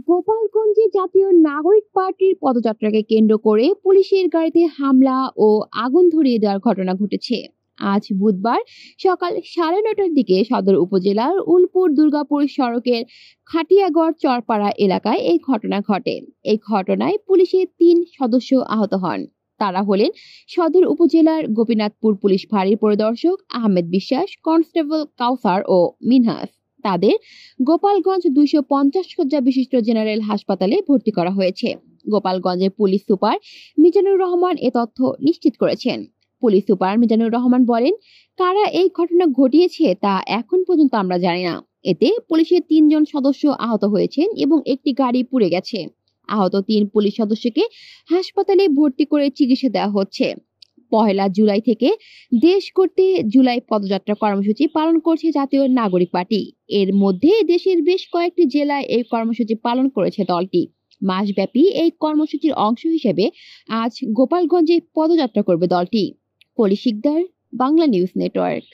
গোপালগঞ্জে জাতীয় নাগরিক পার্টির পদযাত্রাকে কেন্দ্র করে পুলিশের গাড়িতে হামলা ও আগুন ধরিয়ে দেওয়ার ঘটনা ঘটেছে। আজ বুধবার সকাল 9:30টার দিকে সদর উপজেলার উলপুর দুর্গাপুর সড়কের খাটিয়াগড় চরপাড়া এলাকায় এই ঘটনা ঘটে। এই ঘটনায় পুলিশের 3 সদস্য আহত হন। তারা হলেন সদর উপজেলার গোপীনাথপুর পুলিশ ফাঁড়ির পরিদর্শক আহমেদ বিশ্বাস, কনস্টেবল কাউসার ও মিনহাস। তাদের গোপালগঞ্জ 250 শয্যা বিশিষ্ট জেনারেল হাসপাতালে ভর্তি করা হয়েছে। গোপালগঞ্জের পুলিশ সুপার মিজানুর রহমান এ তথ্য নিশ্চিত করেছেন। পুলিশ সুপার মিজানুর রহমান বলেন, কারা এই ঘটনা ঘটিয়েছে তা এখন পর্যন্ত আমরা জানি না। এতে পুলিশের 3 জন সদস্য আহত হয়েছেন এবং একটি গাড়ি পুড়ে গেছে। আহত 3 পুলিশ সদস্যকে হাসপাতালে ভর্তি করে চিকিৎসা দেওয়া হচ্ছে। 1 জুলাই থেকে দেশ করতে জুলাই পদযাত্রা কর্মসূচি পালন করছে জাতীয় নাগরিক পার্টি। এর মধ্যে দেশের বেশ কয়েকটি জেলায় এই কর্মসূচি পালন করেছে দলটি। মাসব্যাপী এই কর্মসূচির অংশ হিসেবে আজ গোপালগঞ্জে পদযাত্রা করবে দলটি। কলি শিকদার, বাংলা নিউজ নেটওয়ার্ক।